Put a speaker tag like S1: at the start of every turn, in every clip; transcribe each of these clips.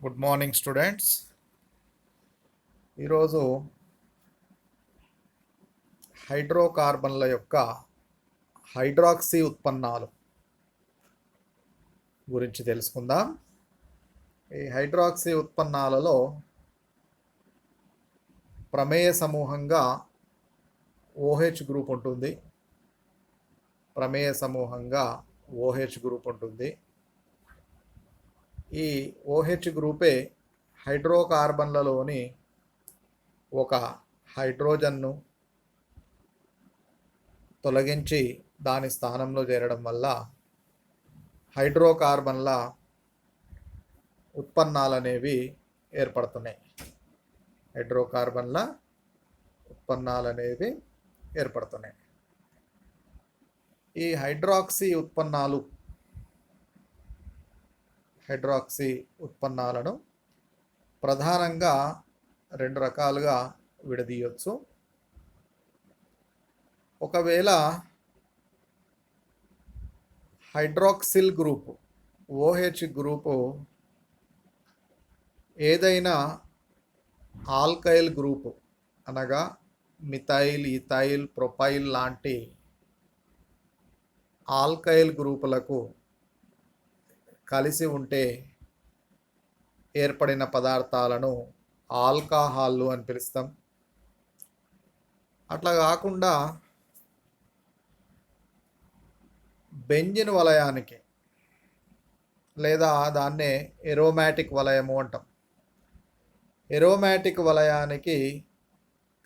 S1: Good morning students. ఈరోజు హైడ్రోకార్బన్ల యొక్క hydroxy ఉత్పన్నాలు గురించి తెలుసుకుందాం. ఈ హైడ్రాక్సీ ఉత్పన్నాలలో ప్రమేయ సమూహంగా OH గ్రూప్ ఉంటుంది. ప్రమేయ సమూహంగా OH గ్రూప్ ఉంటుంది. ఈ OH గ్రూపే హైడ్రోకార్బన్లలోని ఒక హైడ్రోజన్ను తొలగించి దాని స్థానంలో చేరడం వల్ల హైడ్రోకార్బన్ల ఉత్పన్నాలు అనేవి ఏర్పడుతున్నాయి. హైడ్రోకార్బన్ల ఉత్పన్నాలు అనేవి ఏర్పడుతున్నాయి. ఈ హైడ్రాక్సీ ఉత్పన్నాలను ప్రధానంగా రెండు రకాలుగా విడదీయొచ్చు. ఒకవేళ హైడ్రాక్సిల్ గ్రూపు OH గ్రూపు ఏదైనా ఆల్కైల్ గ్రూపు అనగా మిథైల్, ఇథైల్, ప్రొపైల్ లాంటి ఆల్కైల్ గ్రూపులకు కలిసి ఉంటే ఏర్పడిన పదార్థాలను ఆల్కహాల్లు అని పిలుస్తాం. అట్లా కాకుండా బెంజిన్ వలయానికి లేదా దాన్నే ఎరోమాటిక్ వలయము అంటాం. ఎరోమాటిక్ వలయానికి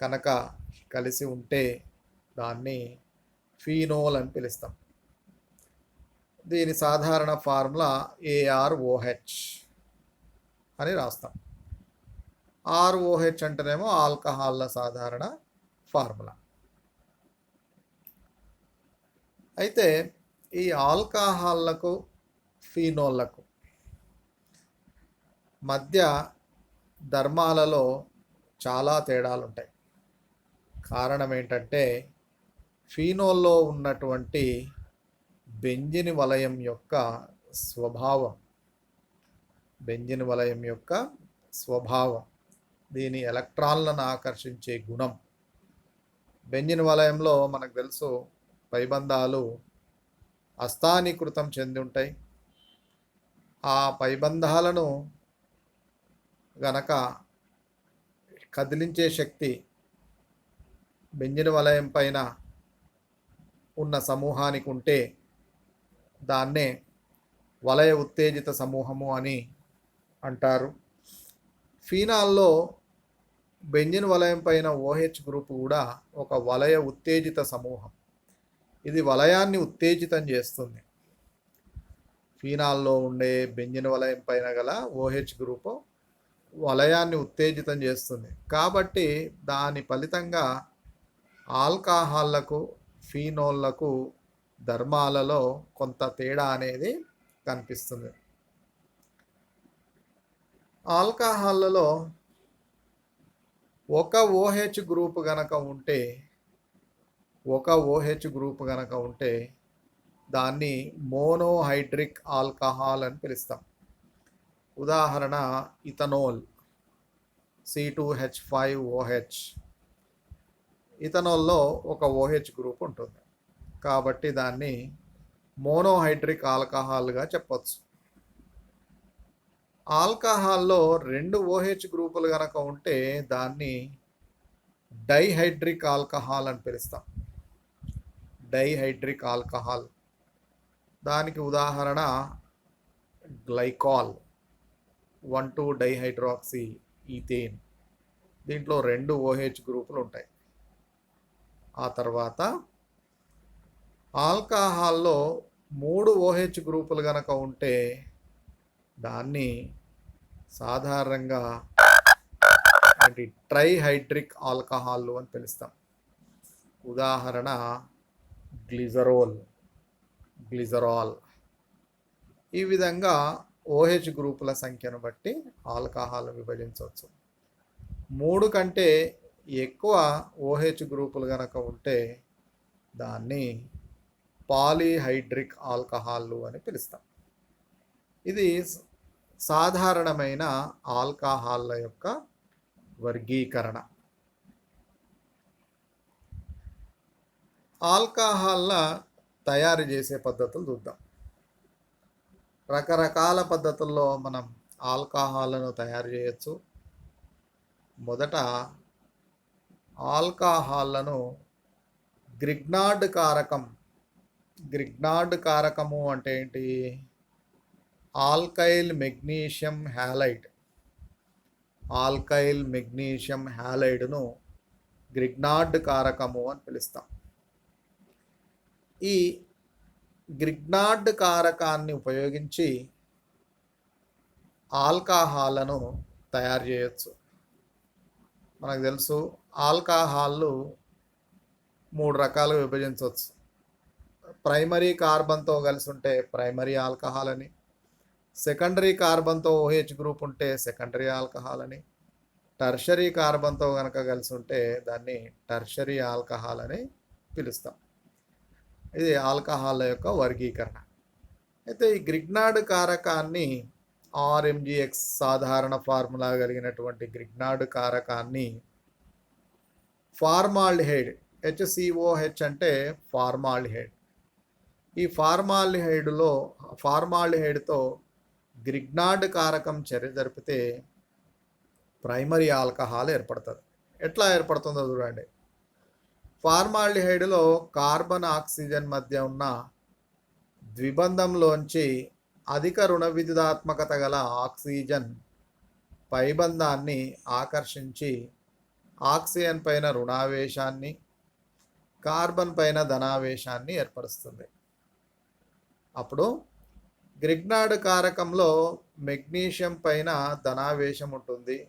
S1: కనుక కలిసి ఉంటే దాన్ని ఫీనోల్ అని పిలుస్తాం. దీని సాధారణ ఫార్ములా AROH అని రాస్తాం. ROH అంటేనేమో ఆల్కహాల్ల సాధారణ ఫార్ములా. అయితే ఈ ఆల్కహాల్లకు ఫీనోళ్లకు మధ్య ధర్మాలలో చాలా తేడాలు ఉంటాయి. కారణం ఏంటంటే ఫీనోల్లో ఉన్నటువంటి బెంజిన్ వలయం యొక్క స్వభావం, దీని ఎలక్ట్రాన్లను ఆకర్షించే గుణం. బెంజిన్ వలయంలో మనకు తెలుసు పైబంధాలు అస్థానీకృతం చెంది ఉంటాయి. ఆ పైబంధాలను గనక కదిలించే శక్తి బెంజిన్ వలయం పైన ఉన్న సమూహానికి ఉంటే దాన్నే వలయ ఉత్తేజిత సమూహము అని అంటారు. ఫీనాల్లో బెంజిన్ వలయం పైన OH గ్రూప్ కూడా ఒక వలయ ఉత్తేజిత సమూహం. ఇది వలయాన్ని ఉత్తేజితం చేస్తుంది. ఫీనాల్లో ఉండే బెంజిన్ వలయం పైన గల OH గ్రూపు వలయాన్ని ఉత్తేజితం చేస్తుంది. కాబట్టి దాని ఫలితంగా ఆల్కహాల్లకు ఫీనోళ్లకు ధర్మాలలో కొంత తేడా అనేది కనిపిస్తుంది. ఆల్కహాల్లలో ఒక OH గ్రూప్ గనక ఉంటే దాన్ని మోనోహైడ్రిక్ ఆల్కహాల్ అని పిలుస్తాం. ఉదాహరణ ఇథనాల్ C2H5OH. ఇథనాల్లో ఒక OH గ్రూప్ ఉంటుంది కాబట్టి దాన్ని మోనోహైడ్రిక్ ఆల్కహాల్గా చెప్పచ్చు. ఆల్కహాల్లో రెండు OH గ్రూపులు కనుక ఉంటే దాన్ని డైహైడ్రిక్ ఆల్కహాల్ అని పిలుస్తాం. Dihydric alcohol. దానికి ఉదాహరణ గ్లైకాల్ 1,2-డైహైడ్రాక్సీ ఈథేన్. దీంట్లో రెండు OH గ్రూపులు ఉంటాయి. ఆ తర్వాత ఆల్కహాల్లో మూడు OH గ్రూపులు కనుక ఉంటే దాన్ని సాధారణంగా ట్రైహైడ్రిక్ ఆల్కహాల్ అని పిలుస్తాం. ఉదాహరణ గ్లిజరాల్. ఈ విధంగా OH గ్రూపుల సంఖ్యను బట్టి ఆల్కహాల్ విభజించవచ్చు. 3 కంటే ఎక్కువ OH గ్రూపులు కనుక ఉంటే దాన్ని పాలీహైడ్రిక్ ఆల్కహాల్ అని పిలుస్తాం. ఇది సాధారణమైన ఆల్కహాల్ల యొక్క వర్గీకరణ. ఆల్కహాల్ల తయారు చేసే పద్ధతులు చూద్దాం. రకరకాల పద్ధతుల్లో మనం ఆల్కహాల్లను తయారు చేయొచ్చు. మొదట ఆల్కహాల్లను గ్రిగ్నార్డ్ కారకము అంటే ఏంటి? ఆల్కైల్ మెగ్నీషియం హ్యాలైడ్ను గ్రిగ్నార్డ్ కారకము అని పిలుస్తాం. ఈ గ్రిగ్నార్డ్ కారకాన్ని ఉపయోగించి ఆల్కహాల్లను తయారు చేయొచ్చు. మనకు తెలుసు ఆల్కహాల్లు 3 రకాలుగా విభజించవచ్చు. ప్రైమరీ కార్బన్తో కలిసి ఉంటే ప్రైమరీ ఆల్కహాల్ అని, సెకండరీ కార్బన్తో OH గ్రూప్ ఉంటే సెకండరీ ఆల్కహాల్ అని, టర్షరీ కార్బన్తో కనుక కలిసి ఉంటే దాన్ని టర్షరీ ఆల్కహాల్ అని పిలుస్తాం. ఇది ఆల్కహాల్ యొక్క వర్గీకరణ. అయితే ఈ గ్రిగ్నార్డ్ కారకాన్ని RMgX సాధారణ ఫార్ములా కలిగినటువంటి గ్రిగ్నార్డ్ కారకాన్ని ఫార్మాల్డిహైడ్ HCOH అంటే ఫార్మాల్డిహైడ్. ఈ ఫార్మాల్డిహైడ్తో గ్రిగ్నార్డ్ కారకం చర్య జరిపితే ప్రైమరీ ఆల్కహాల్ ఏర్పడుతుంది. ఎట్లా ఏర్పడుతుందో చూడండి. ఫార్మాల్డిహైడ్లో కార్బన్ ఆక్సిజన్ మధ్య ఉన్న ద్విబంధంలోంచి అధిక రుణ విద్యుదాత్మకత గల ఆక్సిజన్ పైబంధాన్ని ఆకర్షించి ఆక్సిజన్ పైన రుణావేశాన్ని, కార్బన్ పైన ధనావేశాన్ని ఏర్పరుస్తుంది. అప్పుడు గ్రిగ్నార్డ్ కారకంలో మెగ్నీషియం పైన ధనావేశం ఉంటుంది,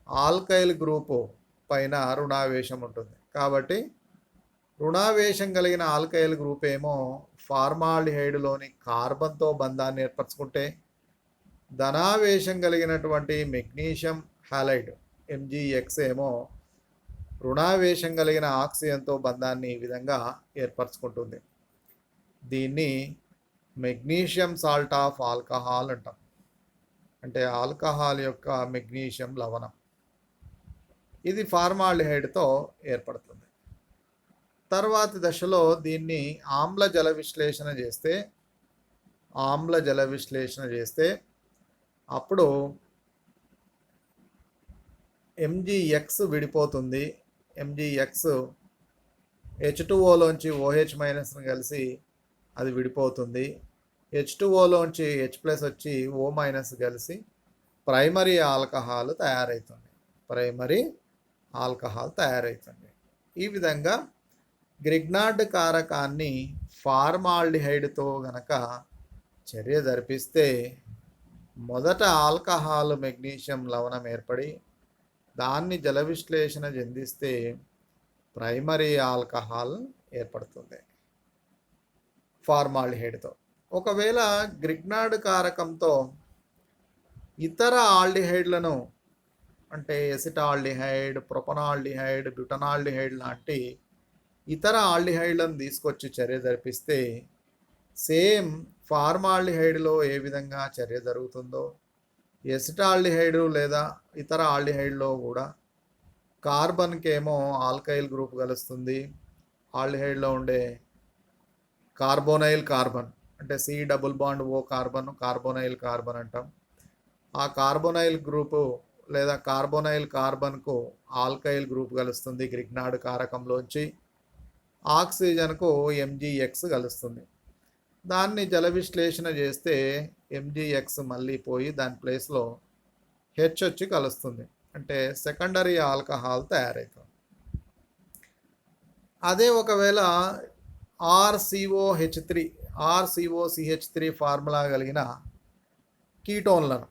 S1: ఆల్కైల్ గ్రూపు పైన రుణావేశం ఉంటుంది. కాబట్టి రుణావేశం కలిగిన ఆల్కైల్ గ్రూప్ ఏమో ఫార్మాల్డిహైడ్లోని కార్బన్తో బంధాన్ని ఏర్పరచుకుంటే, ధనావేశం కలిగినటువంటి మెగ్నీషియం హ్యాలైడ్ MgX ఏమో రుణావేశం కలిగిన ఆక్సిజన్తో బంధాన్ని ఈ విధంగా ఏర్పరచుకుంటుంది. దీన్ని మెగ్నీషియం సాల్ట్ ఆఫ్ ఆల్కహాల్ అంటాం. అంటే ఆల్కహాల్ యొక్క మెగ్నీషియం లవణం. ఇది ఫార్మాల్డిహైడ్తో ఏర్పడుతుంది. తర్వాతి దశలో దీన్ని ఆమ్ల జల విశ్లేషణ చేస్తే అప్పుడు MgX విడిపోతుంది. MgX H2Oలోంచి OH- కలిసి అది విడిపోతుంది. H2Oలోంచి H+ వచ్చి O- కలిసి ప్రైమరీ ఆల్కహాల్ తయారవుతుంది. ఈ విధంగా గ్రిగ్నార్డ్ కారకాన్ని ఫార్మాల్డిహైడ్తో గనక చర్య జరిపిస్తే మొదట ఆల్కహాల్ మెగ్నీషియం లవణం ఏర్పడి దాన్ని జల విశ్లేషణ చెందిస్తే ప్రైమరీ ఆల్కహాల్ ఏర్పడుతుంది ఫార్మాల్డిహైడ్తో. ఒకవేళ గ్రిగ్నార్డ్ కారకంతో ఇతర ఆల్డిహైడ్లను అంటే ఎసిటాల్డిహైడ్, ప్రొపనాల్డిహైడ్, బ్యూటనాల్డిహైడ్ లాంటి ఇతర ఆల్డిహైడ్లను తీసుకొచ్చి చర్య జరిపిస్తే సేమ్ ఫార్మాల్డిహైడ్లో ఏ విధంగా చర్య జరుగుతుందో ఎసిటాల్డిహైడ్ లేదా ఇతర ఆల్డిహైడ్లో కూడా కార్బన్కేమో ఆల్కైల్ గ్రూప్ కలుస్తుంది. ఆల్డిహైడ్లో ఉండే కార్బోనైల్ కార్బన్ అంటే C+O కార్బోనైల్ కార్బన్ అంటాం. ఆ కార్బోనైల్ గ్రూపు లేదా కార్బోనైల్ కార్బన్కు ఆల్కైల్ గ్రూప్ కలుస్తుంది. గ్రిగ్నార్డ్ కారకంలోంచి ఆక్సిజన్కు MgX కలుస్తుంది. దాన్ని జల విశ్లేషణ చేస్తే MgX మళ్ళీ పోయి దాని ప్లేస్లో H వచ్చి కలుస్తుంది. అంటే సెకండరీ ఆల్కహాల్ తయారవుతుంది. అదే ఒకవేళ RCOCH3 ఫార్ములా కలిగిన కీటోన్లను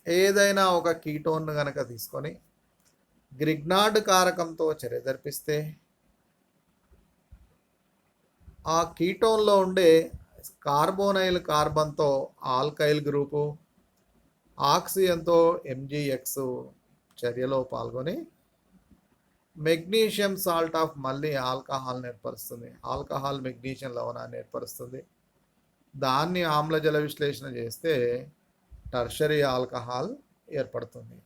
S1: ఏదైనా ఒక కీటోన్ను కనుక తీసుకొని గ్రిగ్నార్డ్ కారకంతో చర్య జరిపిస్తే ఆ కీటోన్లో ఉండే కార్బోనైల్ కార్బన్తో ఆల్కైల్ గ్రూపు, ఆక్సిజన్తో MgX చర్యలో పాల్గొని మెగ్నీషియం సాల్ట్ ఆఫ్ మళ్ళీ ఆల్కహాల్ని ఏర్పరుస్తుంది. ఆల్కహాల్ మెగ్నీషియం లవణాన్ని ఏర్పరుస్తుంది. దాన్ని ఆమ్ల జల విశ్లేషణ చేస్తే టర్షరీ ఆల్కహాల్ ఏర్పడుతుంది.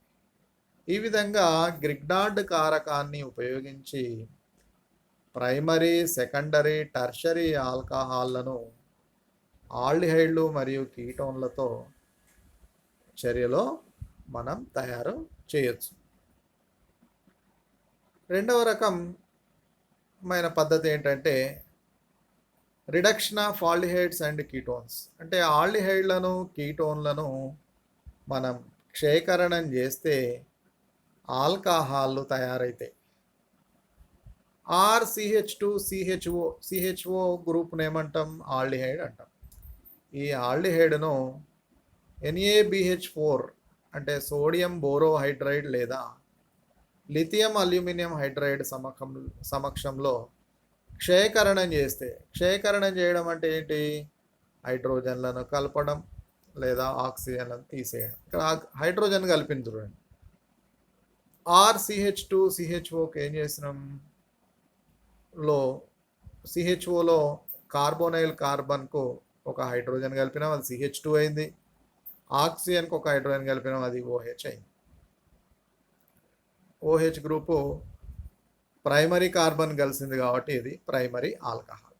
S1: ఈ విధంగా గ్రిగ్నార్డ్ కారకాన్ని ఉపయోగించి ప్రైమరీ, సెకండరీ, టర్షరీ ఆల్కహాల్లను ఆల్డిహైడ్లు మరియు కీటోన్లతో చర్యలో మనం తయారు చేయొచ్చు. రెండవ రకమైన పద్ధతి ఏంటంటే reduction of aldehydes and ketones. అంటే ఆల్డిహైడ్లను, కీటోన్లను మనం క్షయకరణం చేస్తే ఆల్కహాల్లు తయారైతాయి. RCH2 CHO గ్రూప్ను ఏమంటాం? ఆల్డిహైడ్ అంటాం. ఈ ఆల్డిహైడ్ను NaBH4 అంటే సోడియం బోరోహైడ్రైడ్ లేదా లిథియం అల్యూమినియం హైడ్రైడ్ సమక్షంలో క్షయకరణం చేస్తే, క్షయకరణం చేయడం అంటే ఏంటి? హైడ్రోజన్లను కలపడం లేదా ఆక్సిజన్లను తీసేయడం. ఇక్కడ హైడ్రోజన్ కలిపింది చూడండి. RCH2 CHOకి ఏం చేసినాం? CHOలో కార్బోనైల్ కార్బన్కు ఒక హైడ్రోజన్ కలిపినాం, అది CH2 అయింది. ఆక్సిజన్కి ఒక హైడ్రోజన్ కలిపినాం, అది OH అయింది. OH గ్రూపు ప్రైమరీ కార్బన్ కలిసింది కాబట్టి ఇది ప్రైమరీ ఆల్కహాల్.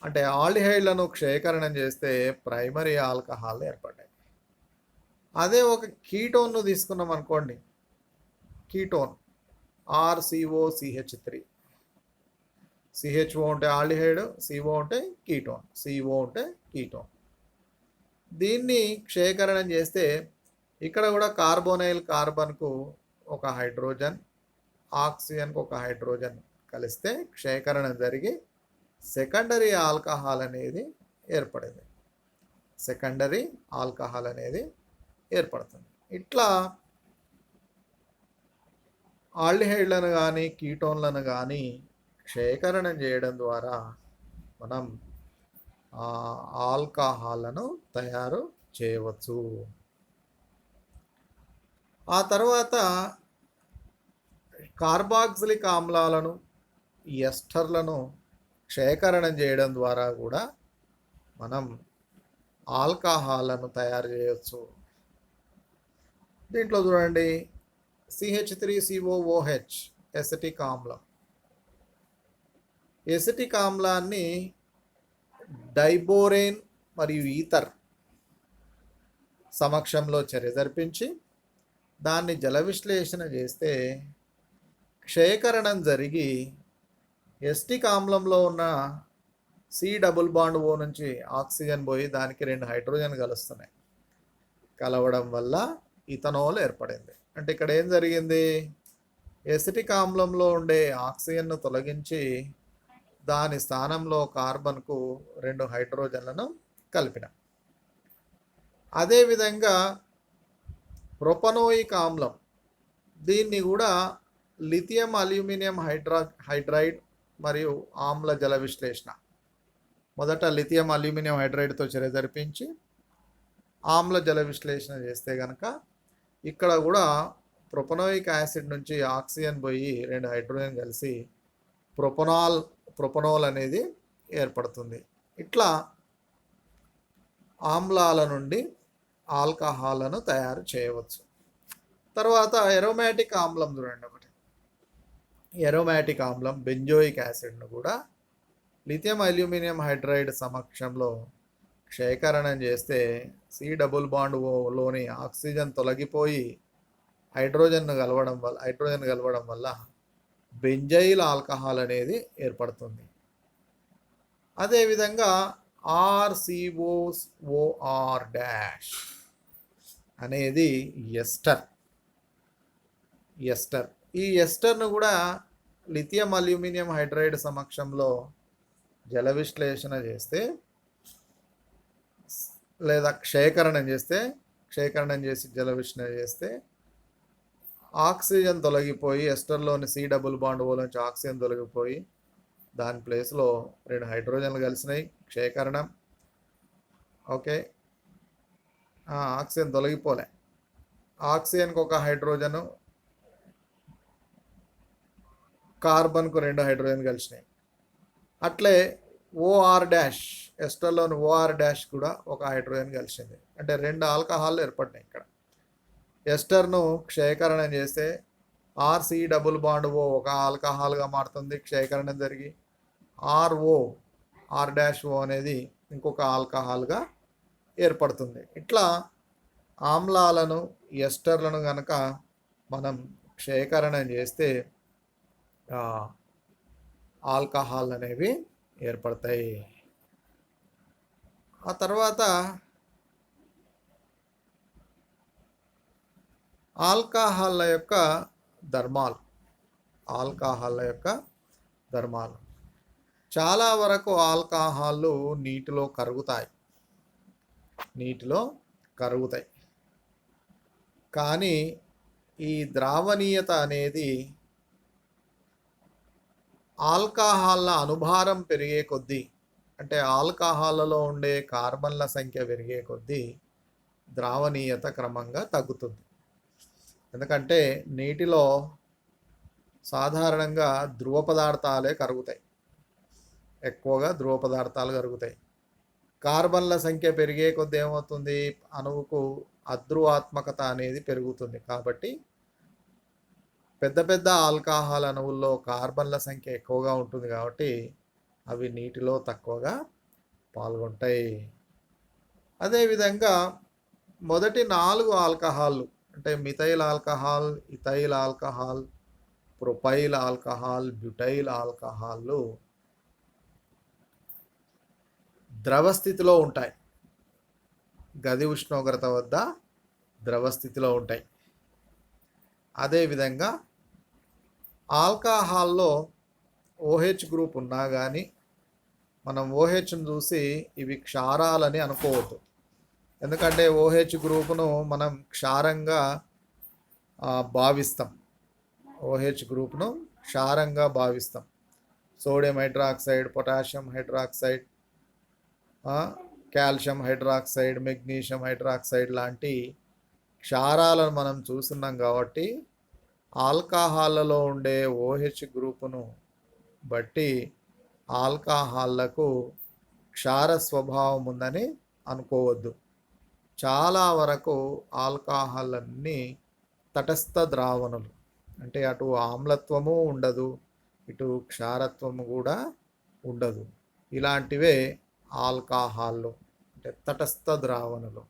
S1: అంటే ఆల్డిహైడ్లను క్షయకరణం చేస్తే ప్రైమరీ ఆల్కహాల్ ఏర్పడ్డాయి. అదే ఒక కీటోన్ను తీసుకున్నాం అనుకోండి, కీటోన్ RCOCH3. CHO ఉంటే ఆల్డిహైడ్, CO ఉంటే కీటోన్, CO ఉంటే కీటోన్. దీన్ని క్షయకరణం చేస్తే ఇక్కడ కూడా కార్బోనైల్ కార్బన్కు ఒక హైడ్రోజన్, ఆక్సిజన్కు ఒక హైడ్రోజన్ కలిస్తే క్షయకరణం జరిగి సెకండరీ ఆల్కహాల్ అనేది ఏర్పడింది. సెకండరీ ఆల్కహాల్ అనేది ఏర్పడుతుంది. ఇట్లా ఆల్డిహైడ్లను కానీ కీటోన్లను కానీ క్షయకరణం చేయడం ద్వారా మనం ఆల్కహాల్లను తయారు చేయవచ్చు. ఆ తర్వాత కార్బాక్సిలిక్ ఆమ్లాలను, ఎస్టర్లను క్షయకరణం చేయడం ద్వారా కూడా మనం ఆల్కహాల్లను తయారు చేయవచ్చు. దీంట్లో చూడండి, CH3COOH ఎసిటిక్ ఆమ్లం. ఎసిటిక్ ఆమ్లాన్ని డైబోరేన్ మరియు ఈథర్ సమక్షంలో చర్య జరిపించి దాన్ని జల విశ్లేషణ చేస్తే క్షయకరణం జరిగి ఎసిటిక్ ఆమ్లంలో ఉన్న C+O నుంచి ఆక్సిజన్ పోయి దానికి 2 హైడ్రోజన్ కలుస్తున్నాయి. కలవడం వల్ల ఇథనాల్ ఏర్పడింది. అంటే ఇక్కడ ఏం జరిగింది? ఎసిటిక్ ఆమ్లంలో ఉండే ఆక్సిజన్ను తొలగించి దాని స్థానంలో కార్బన్కు 2 హైడ్రోజన్లను కలిపిన. అదేవిధంగా ప్రొపనోయిక్ ఆమ్లం, దీన్ని కూడా లిథియం అల్యూమినియం హైడ్రైడ్ మరియు ఆమ్ల జల విశ్లేషణ. మొదట లిథియం అల్యూమినియం హైడ్రైడ్తో చర్య జరిపించి ఆమ్ల జల విశ్లేషణ చేస్తే కనుక ఇక్కడ కూడా ప్రొపనోయిక్ యాసిడ్ నుంచి ఆక్సిజన్ పోయి 2 హైడ్రోజన్ కలిసి ప్రొపనోల్ అనేది ఏర్పడుతుంది. ఇట్లా ఆమ్లాల నుండి ఆల్కహాల్లను తయారు చేయవచ్చు. తర్వాత ఎరోమాటిక్ ఆమ్లం చూడండి ఒకటి. ఎరోమాటిక్ ఆమ్లం బెంజోయిక్ యాసిడ్ను కూడా లిథియం అల్యూమినియం హైడ్రైడ్ సమక్షంలో క్షయకరణం చేస్తే C+Oలోని ఆక్సిజన్ తొలగిపోయి హైడ్రోజన్ కలవడం వల్ల బెంజైల్ ఆల్కహాల్ అనేది ఏర్పడుతుంది. అదేవిధంగా RCOOR అనేది ఎస్టర్. ఈ ఎస్టర్ను కూడా లిథియం అల్యూమినియం హైడ్రైడ్ సమక్షంలో జల విశ్లేషణ చేస్తే లేదా క్షయకరణం చేసి జల విశ్లేషణ చేస్తే ఆక్సిజన్ తొలగిపోయి ఎస్టర్లోని C+O నుంచి ఆక్సిజన్ తొలగిపోయి దాని ప్లేస్లో 2 హైడ్రోజన్లు కలిసినాయి. క్షయకరణం. ఓకే, ఆక్సిజన్ తొలగిపోలే, ఆక్సిజన్కి ఒక హైడ్రోజను, కార్బన్కు 2 హైడ్రోజన్ కలిసినాయి. అట్లే ఓఆర్ డాష్, ఎస్టర్లోని ఓఆర్ డాష్ కూడా ఒక హైడ్రోజన్ కలిసింది. అంటే 2 ఆల్కహాల్లు ఏర్పడినాయి ఇక్కడ. ఎస్టర్ను క్షయకరణం చేస్తే ఆర్సి డబుల్ బాండ్ ఓ ఒక ఆల్కహాల్గా మారుతుంది క్షయకరణం జరిగి. ఆర్ డాష్ ఓ అనేది ఇంకొక ఆల్కహాల్గా ఏర్పడుతుంది. ఇట్లా ఆమ్లాలను ఎస్టర్లను కనుక మనం క్షయకరణం చేస్తే ఆల్కహాల్ అనేవి ఏర్పడతాయి. ఆ తర్వాత ఆల్కహాల్ల యొక్క ధర్మాలు చాలా వరకు ఆల్కహాళ్ళు నీటిలో కరుగుతాయి. కానీ ఈ ద్రావణీయత అనేది ఆల్కహాల్ల అనుభారం పెరిగే కొద్దీ, అంటే ఆల్కహాల్లో ఉండే కార్బన్ల సంఖ్య పెరిగే కొద్దీ ద్రావణీయత క్రమంగా తగ్గుతుంది. ఎందుకంటే నీటిలో సాధారణంగా ధ్రువ పదార్థాలే కరుగుతాయి, ఎక్కువగా ధ్రువ పదార్థాలు కరుగుతాయి. కార్బన్ల సంఖ్య పెరిగే కొద్దీ ఏమవుతుంది, అణువుకు అధ్రువాత్మకత అనేది పెరుగుతుంది. కాబట్టి పెద్ద పెద్ద ఆల్కహాల్ అణువుల్లో కార్బన్ల సంఖ్య ఎక్కువగా ఉంటుంది కాబట్టి అవి నీటిలో తక్కువగా పాల్గొంటాయి. అదేవిధంగా మొదటి 4 ఆల్కహాల్లు అంటే methyl alcohol, ethyl alcohol, propyl alcohol, butyl ఆల్కహాల్లు ద్రవస్థితిలో ఉంటాయి. గది ఉష్ణోగ్రత వద్ద ద్రవస్థితిలో ఉంటాయి. అదేవిధంగా ఆల్కహాల్లో OH గ్రూప్ ఉన్నా కానీ మనం OHను చూసి ఇవి క్షారాలని అనుకోవద్దు. ఎందుకంటే OH గ్రూపును మనం క్షారంగా భావిస్తాం. Sodium hydroxide, potassium hydroxide, calcium hydroxide, magnesium hydroxide లాంటి క్షారాలను మనం చూస్తున్నాం. కాబట్టి ఆల్కహాల్లో ఉండే OH గ్రూపును బట్టి ఆల్కహాళ్లకు క్షార స్వభావం ఉందని అనుకోవద్దు. చాలా వరకు ఆల్కహాల్లన్నీ తటస్థ ద్రావణులు, అంటే అటు ఆమ్లత్వము ఉండదు, ఇటు క్షారత్వము కూడా ఉండదు. ఇలాంటివే ఆల్కహాళ్ళు, అంటే తటస్థ ద్రావణులు.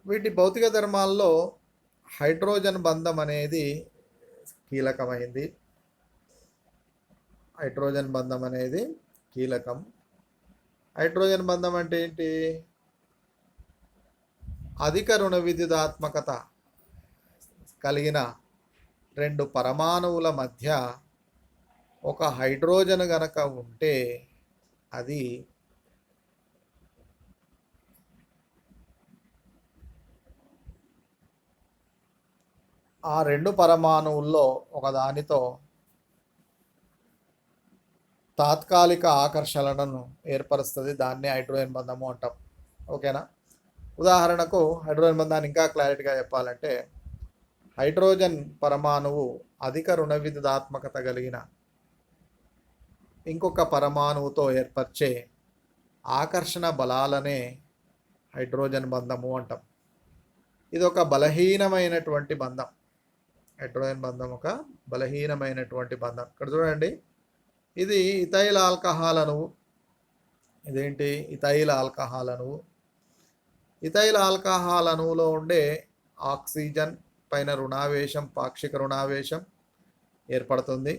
S1: వీటి భౌతిక ధర్మాల్లో హైడ్రోజన్ బంధం అనేది కీలకమైంది. హైడ్రోజన్ బంధం అనేది కీలకం. హైడ్రోజన్ బంధం అంటే ఏంటి? అధిక రుణ విద్యుదాత్మకత కలిగిన 2 పరమాణువుల మధ్య ఒక హైడ్రోజన్ గనక ఉంటే అది ఆ 2 పరమాణువుల్లో ఒకదానితో తాత్కాలిక ఆకర్షణలను ఏర్పరుస్తుంది. దాన్ని హైడ్రోజన్ బంధము అంటాం. ఓకేనా? ఉదాహరణకు హైడ్రోజన్ బంధాన్ని ఇంకా క్లారిటీగా చెప్పాలంటే, హైడ్రోజన్ పరమాణువు అధిక రుణ విద్యుదాత్మకత కలిగిన ఇంకొక పరమాణువుతో ఏర్పరిచే ఆకర్షణ బలాలనే హైడ్రోజన్ బంధము అంటాం. ఇది ఒక బలహీనమైనటువంటి బంధం. హైడ్రోజన్ బంధం ఒక బలహీనమైనటువంటి బంధం. ఇక్కడ చూడండి, ఇది ఇథైల్ ఆల్కహాల్ అణువు. ఇదేంటి? ఇథైల్ ఆల్కహాల్ అణువు. ఇథైల్ ఆల్కహాల్ అణువులో ఉండే ఆక్సిజన్ పైన రుణావేశం, పాక్షిక రుణావేశం ఏర్పడుతుంది.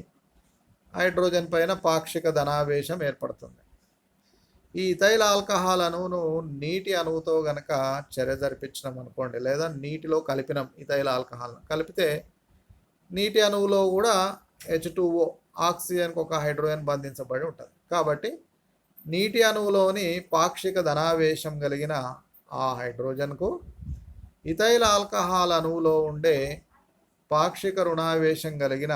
S1: హైడ్రోజన్ పైన పాక్షిక ధనావేశం ఏర్పడుతుంది. ఈ ఇథైల్ ఆల్కహాల్ అణువును నీటి అణువుతో గనక చర్య జరిపించినాం అనుకోండి, లేదా నీటిలో కలిపినాం ఇథైల్ ఆల్కహాల్ను కలిపితే నీటి అణువులో కూడా H2O, ఆక్సిజన్కి ఒక హైడ్రోజన్ బంధించబడి ఉంటుంది. కాబట్టి నీటి అణువులోని పాక్షిక ధనావేశం కలిగిన ఆ హైడ్రోజన్కు ఇథైల్ ఆల్కహాల్ అణువులో ఉండే పాక్షిక రుణావేశం కలిగిన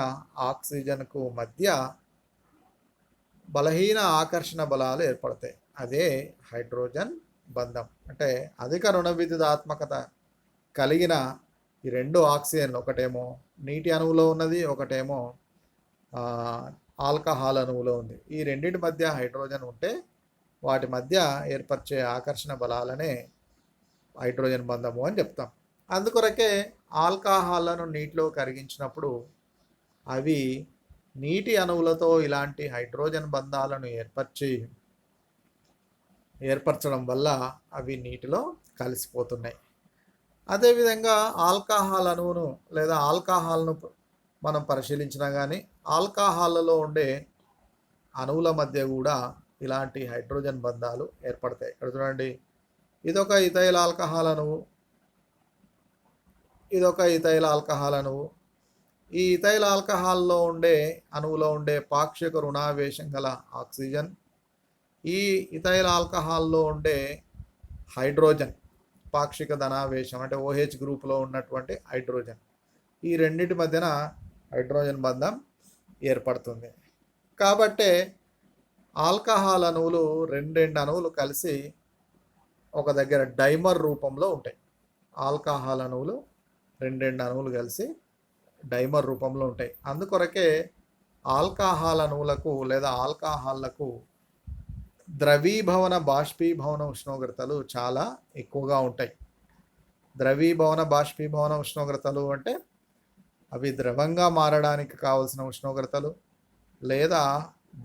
S1: ఆక్సిజన్కు మధ్య బలహీన ఆకర్షణ బలాలు ఏర్పడతాయి. అదే హైడ్రోజన్ బంధం. అంటే అధిక రుణ విద్యుదాత్మకత కలిగిన ఈ 2 ఆక్సిజన్లు, ఒకటేమో నీటి అణువులో ఉన్నది, ఒకటేమో ఆల్కహాల్ అణువులో ఉంది. ఈ రెండింటి మధ్య హైడ్రోజన్ ఉంటే వాటి మధ్య ఏర్పరిచే ఆకర్షణ బలాలనే హైడ్రోజన్ బంధము అని చెప్తాం. అందుకొరకే ఆల్కహాల్లను నీటిలో కరిగించినప్పుడు అవి నీటి అణువులతో ఇలాంటి హైడ్రోజన్ బంధాలను ఏర్పరచడం వల్ల అవి నీటిలో కలిసిపోతున్నాయి. అదేవిధంగా ఆల్కహాల్ అణువును లేదా ఆల్కహాల్ను మనం పరిశీలించినా కానీ ఆల్కహాల్లో ఉండే అణువుల మధ్య కూడా ఇలాంటి హైడ్రోజన్ బంధాలు ఏర్పడతాయి. ఇక్కడ చూడండి, ఇదొక ఇథైల్ ఆల్కహాల్ అణువు, ఇదొక ఇథైల్ ఆల్కహాల్ అణువు. ఈ ఇథైల్ ఆల్కహాల్లో ఉండే అణువులో ఉండే పాక్షిక రుణావేశం గల ఆక్సిజన్, ఈ ఇథైల్ ఆల్కహాల్లో ఉండే హైడ్రోజన్ పాక్షిక ధనావేశం అంటే OH గ్రూప్లో ఉన్నటువంటి హైడ్రోజన్, ఈ రెండింటి మధ్యన హైడ్రోజన్ బంధం ఏర్పడుతుంది. కాబట్టే ఆల్కహాల్ అణువులు రెండు అణువులు కలిసి ఒక దగ్గర డైమర్ రూపంలో ఉంటాయి. ఆల్కహాల్ అణువులు రెండు అణువులు కలిసి డైమర్ రూపంలో ఉంటాయి. అందుకొరకే ఆల్కహాల్ అణువులకు లేదా ఆల్కహాల్లకు ద్రవీభవన బాష్పీభవన ఉష్ణోగ్రతలు చాలా ఎక్కువగా ఉంటాయి. ద్రవీభవన బాష్పీభవన ఉష్ణోగ్రతలు అంటే అవి ద్రవంగా మారడానికి కావలసిన ఉష్ణోగ్రతలు లేదా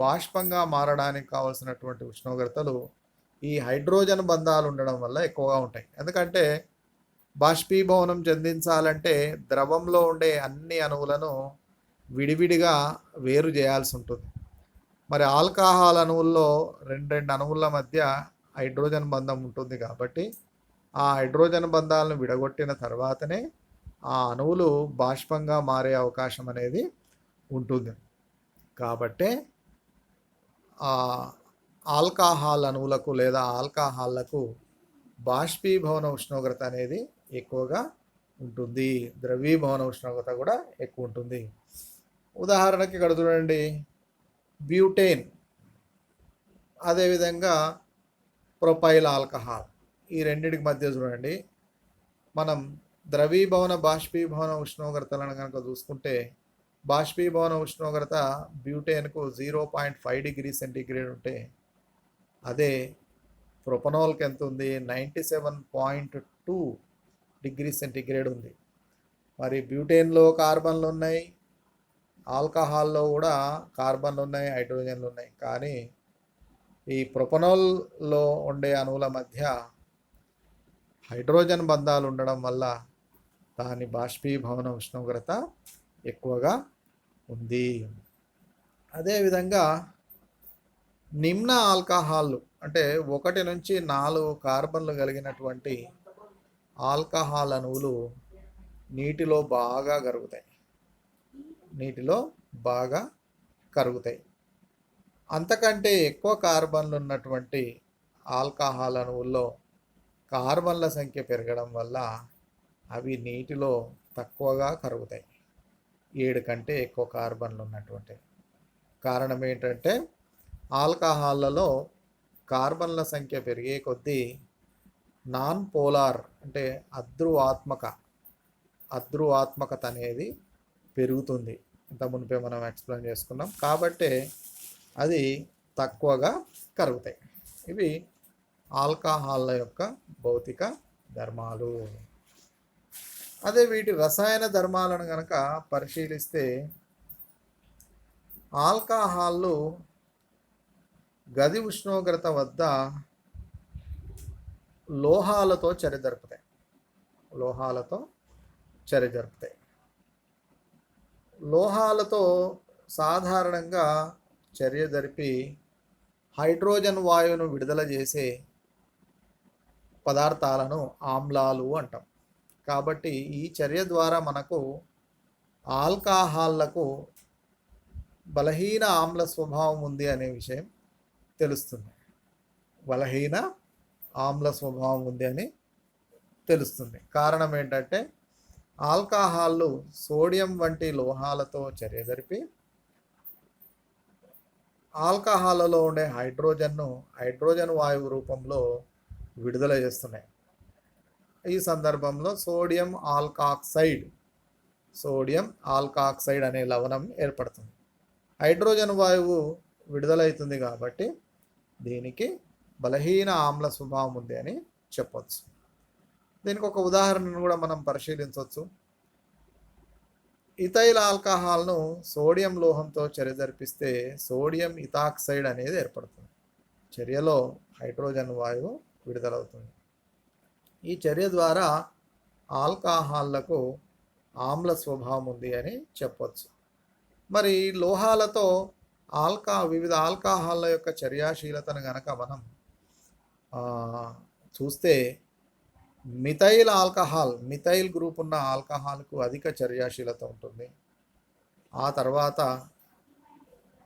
S1: బాష్పంగా మారడానికి కావలసినటువంటి ఉష్ణోగ్రతలు ఈ హైడ్రోజన్ బంధాలు ఉండడం వల్ల ఎక్కువగా ఉంటాయి. ఎందుకంటే బాష్పీభవనం చెందించాలంటే ద్రవంలో ఉండే అన్ని అణువులను విడివిడిగా వేరు చేయాల్సి ఉంటుంది. మరి ఆల్కహాల్ అణువుల్లో రెండు అణువుల మధ్య హైడ్రోజన్ బంధం ఉంటుంది కాబట్టి ఆ హైడ్రోజన్ బంధాలను విడగొట్టిన తర్వాతనే ఆ అణువులు బాష్పంగా మారే అవకాశం అనేది ఉంటుంది. కాబట్టే ఆల్కహాల్ అణువులకు లేదా ఆల్కహాల్లకు బాష్పీభవన ఉష్ణోగ్రత అనేది ఎక్కువగా ఉంటుంది. ద్రవీభవన ఉష్ణోగ్రత కూడా ఎక్కువ ఉంటుంది. ఉదాహరణకి ఇక్కడ చూడండి, బ్యూటేన్, అదేవిధంగా ప్రొపైల్ ఆల్కహాల్, ఈ రెండింటికి మధ్య చూడండి మనం ద్రవీభవన బాష్పీభవన ఉష్ణోగ్రతలను కనుక చూసుకుంటే బాష్పీభవన ఉష్ణోగ్రత బ్యూటేన్కు 0.5 డిగ్రీ సెంటీగ్రేడ్ ఉంటే అదే ప్రొపనాల్కి ఎంత ఉంది, 97.2 డిగ్రీ సెంటీగ్రేడ్ ఉంది. మరి బ్యూటేన్లో కార్బన్లు ఉన్నాయి, ఆల్కహాల్లో కూడా కార్బన్లు ఉన్నాయి, హైడ్రోజన్లు ఉన్నాయి. కానీ ఈ ప్రొపనాల్లో ఉండే అణువుల మధ్య హైడ్రోజన్ బంధాలు ఉండడం వల్ల దాని బాష్పీభవన ఉష్ణోగ్రత ఎక్కువగా ఉంది. అదేవిధంగా నిమ్న ఆల్కహాల్లు అంటే 1 నుంచి 4 కార్బన్లు కలిగినటువంటి ఆల్కహాల్ అణువులు నీటిలో బాగా కరుగుతాయి. అంతకంటే ఎక్కువ కార్బన్లు ఉన్నటువంటి ఆల్కహాల్ అణువుల్లో కార్బన్ల సంఖ్య పెరగడం వల్ల అవి నీటిలో తక్కువగా కరుగుతాయి. 7 కంటే ఎక్కువ కార్బన్లు ఉన్నటువంటి. కారణం ఏంటంటే ఆల్కహాల్లలో కార్బన్ల సంఖ్య పెరిగే కొద్దీ నాన్ పోలార్ అంటే అధ్రువాత్మకత అనేది పెరుగుతుంది. ఇంత మునిపే మనం ఎక్స్ప్లెయిన్ చేసుకున్నాం. కాబట్టి అది తక్కువగా కరుగుతాయి. ఇవి ఆల్కహాల్ల యొక్క భౌతిక ధర్మాలు. అదే వీటి రసాయన ధర్మాలను కనుక పరిశీలిస్తే ఆల్కహాల్లు గది ఉష్ణోగ్రత వద్ద లోహాలతో చర్య జరుపుతాయి. లోహాలతో సాధారణంగా చర్య జరిపి హైడ్రోజన్ వాయువును విడుదల చేసే పదార్థాలను ఆమ్లాలు అంటాం. కాబట్టి ఈ చర్య ద్వారా మనకు ఆల్కహాల్లకు బలహీన ఆమ్ల స్వభావం ఉంది అనే విషయం తెలుస్తుంది. కారణం ఏంటంటే ఆల్కహాల్లు సోడియం వంటి లోహాలతో చర్య జరిపి ఆల్కహాల్లో ఉండే హైడ్రోజన్ వాయువు రూపంలో విడుదల చేస్తున్నాయి. ఈ సందర్భంలో సోడియం ఆల్కాక్సైడ్ అనే లవణం ఏర్పడుతుంది. హైడ్రోజన్ వాయువు విడుదలవుతుంది కాబట్టి దీనికి బలహీన ఆమ్ల స్వభావం ఉంది అని చెప్పవచ్చు. దీనికి ఒక ఉదాహరణను కూడా మనం పరిశీలించవచ్చు. ఇథైల్ ఆల్కహాల్ను సోడియం లోహంతో చర్య జరిపిస్తే సోడియం ఇథాక్సైడ్ అనేది ఏర్పడుతుంది. చర్యలో హైడ్రోజన్ వాయువు విడుదలవుతుంది. ఈ చర్య ద్వారా ఆల్కహాల్లకు ఆమ్ల స్వభావం ఉంది అని చెప్పవచ్చు. మరి లోహాలతో వివిధ ఆల్కహాల్ల యొక్క చర్యాశీలతను గనక మనం చూస్తే మిథైల్ గ్రూప్ ఉన్న ఆల్కహాల్కు అధిక చర్యాశీలత ఉంటుంది. ఆ తర్వాత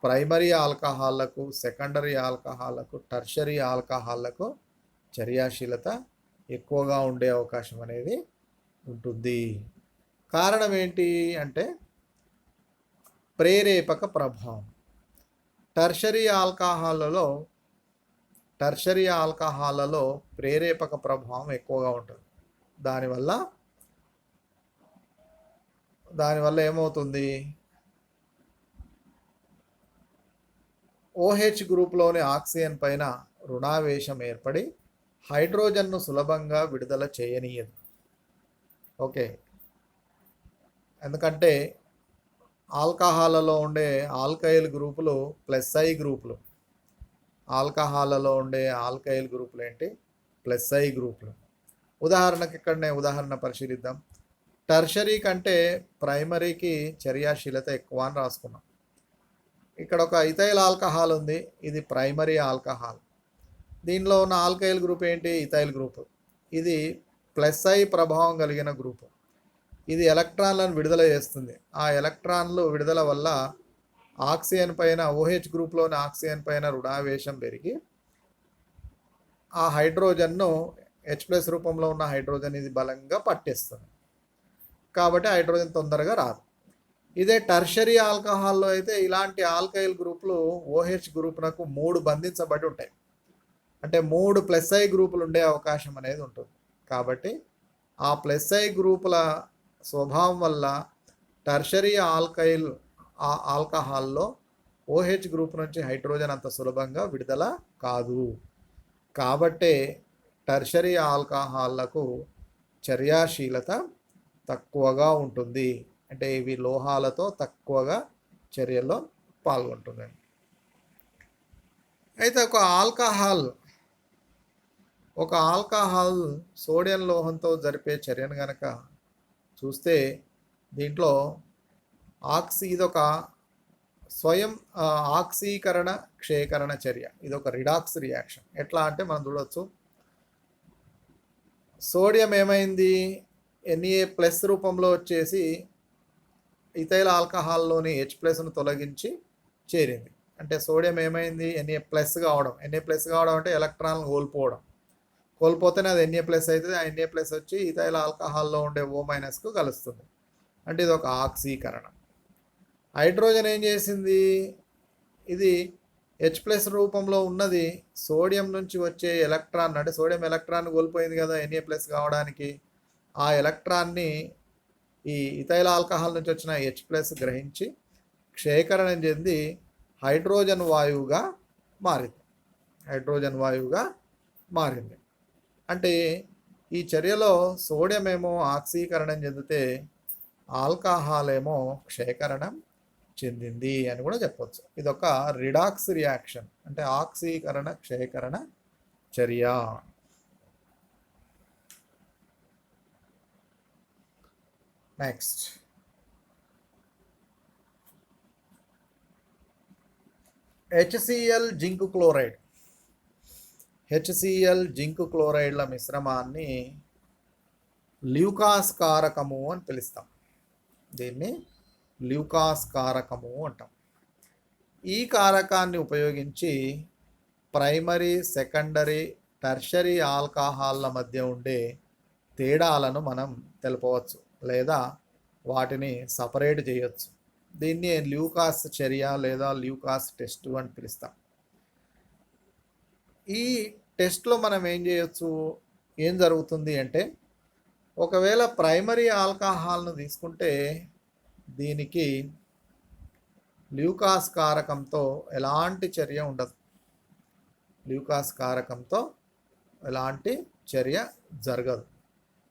S1: ప్రైమరీ ఆల్కహాల్లకు, సెకండరీ ఆల్కహాల్లకు, టర్షరీ ఆల్కహాల్లకు చర్యాశీలత ఎక్కువగా ఉండే అవకాశం అనేది ఉంటుంది. కారణం ఏంటి అంటే ప్రేరేపక ప్రభావం. టర్షరీ ఆల్కహాల్లలో ప్రేరేపక ప్రభావం ఎక్కువగా ఉంటుంది. దానివల్ల ఏమవుతుంది, OH గ్రూప్లోని ఆక్సిజన్ పైన రుణావేశం ఏర్పడి హైడ్రోజన్ను సులభంగా విడుదల చేయనీయదు. ఓకే, ఎందుకంటే ఆల్కహాల్లో ఉండే ఆల్కైల్ గ్రూపులు +I గ్రూపులు. ఆల్కహాల్లో ఉండే ఆల్కైల్ గ్రూపులు ఏంటి? +I గ్రూపులు. ఉదాహరణకి ఉదాహరణ పరిశీలిద్దాం. టర్షరీ కంటే ప్రైమరీకి చర్యాశీలత ఎక్కువ అని రాసుకున్నాం. ఇక్కడ ఒక ఇథైల్ ఆల్కహాల్ ఉంది, ఇది ప్రైమరీ ఆల్కహాల్. దీనిలో ఉన్న ఆల్కైల్ గ్రూప్ ఏంటి? Ethyl group. ఇది +I ప్రభావం కలిగిన గ్రూపు. ఇది ఎలక్ట్రాన్లను విడుదల చేస్తుంది. ఆ ఎలక్ట్రాన్లు విడుదల వల్ల ఆక్సిజన్ పైన, OH గ్రూప్లోని ఆక్సిజన్ పైన రుణావేశం పెరిగి ఆ హైడ్రోజన్ను H+ రూపంలో ఉన్న హైడ్రోజన్ ఇది బలంగా పట్టేస్తుంది. కాబట్టి హైడ్రోజన్ తొందరగా రాదు. ఇదే టర్షరీ ఆల్కహాల్లో అయితే ఇలాంటి ఆల్కైల్ గ్రూపులు OH గ్రూపునకు 3 బంధించబడి ఉంటాయి. అంటే 3 +I గ్రూపులు ఉండే అవకాశం అనేది ఉంటుంది. కాబట్టి ఆ +I గ్రూపుల స్వభావం వల్ల టర్షరీ ఆల్కహాల్లో OH గ్రూప్ నుంచి హైడ్రోజన్ అంత సులభంగా విడుదల కాదు. కాబట్టే టర్షరీ ఆల్కహాల్లకు చర్యాశీలత తక్కువగా ఉంటుంది. అంటే ఇవి లోహాలతో తక్కువగా చర్యలో పాల్గొంటుంది. అయితే ఒక ఆల్కహాల్ సోడియం లోహంతో జరిపే చర్యను కనుక చూస్తే దీంట్లో ఇదొక స్వయం ఆక్సీకరణ క్షయకరణ చర్య. ఇదొక రిడాక్స్ రియాక్షన్. ఎట్లా అంటే మనం చూడవచ్చు, సోడియం ఏమైంది, Na+ రూపంలో వచ్చేసి ఇథైల్ ఆల్కహాల్లోని H+ను తొలగించి చేరింది. అంటే సోడియం ఏమైంది, Na+ కావడం. Na+ కావడం అంటే ఎలక్ట్రాన్లు కోల్పోతేనే అది Na+ అవుతుంది. ఆ Na+ వచ్చి ఇథైల్ ఆల్కహాల్లో ఉండే O- కలుస్తుంది. అంటే ఇది ఒక ఆక్సీకరణ. హైడ్రోజన్ ఏం చేసింది, ఇది H+ రూపంలో ఉన్నది సోడియం నుంచి వచ్చే ఎలక్ట్రాన్, అంటే సోడియం ఎలక్ట్రాన్ కోల్పోయింది కదా Na+ కావడానికి. ఆ ఎలక్ట్రాన్ని ఈ ఇథైల్ ఆల్కహాల్ నుంచి వచ్చిన H+ గ్రహించి క్షయకరణం చెంది హైడ్రోజన్ వాయువుగా మారింది. అంటే ఈ చర్యలో సోడియం ఏమో ఆక్సీకరణం చెందితే ఆల్కహాల్ ఏమో క్షయకరణం చెందింది అని కూడా చెప్పవచ్చు. ఇదొక రిడాక్స్ రియాక్షన్, అంటే ఆక్సీకరణ క్షయకరణ చర్య. Next HCl zinc chloride. HCl zinc క్లోరైడ్ల మిశ్రమాన్ని ల్యూకాస్ కారకము అని పిలుస్తాం. దీన్ని ల్యూకాస్ కారకము అంటాం. ఈ కారకాన్ని ఉపయోగించి ప్రైమరీ, సెకండరీ, టర్షరీ ఆల్కహాల్ల మధ్య ఉండే తేడాలను మనం తెలపవచ్చు లేదా వాటిని సపరేట్ చేయొచ్చు. దీన్ని ల్యూకాస్ చర్య లేదా ల్యూకాస్ టెస్ట్ అని పిలుస్తాం. ఈ టెస్ట్లో మనం ఏం జరుగుతుంది అంటే, ఒకవేళ ప్రైమరీ ఆల్కహాల్ను తీసుకుంటే దీనికి ల్యూకాస్ కారకంతో ఎలాంటి చర్య ఉండదు. ల్యూకాస్ కారకంతో ఎలాంటి చర్య జరగదు.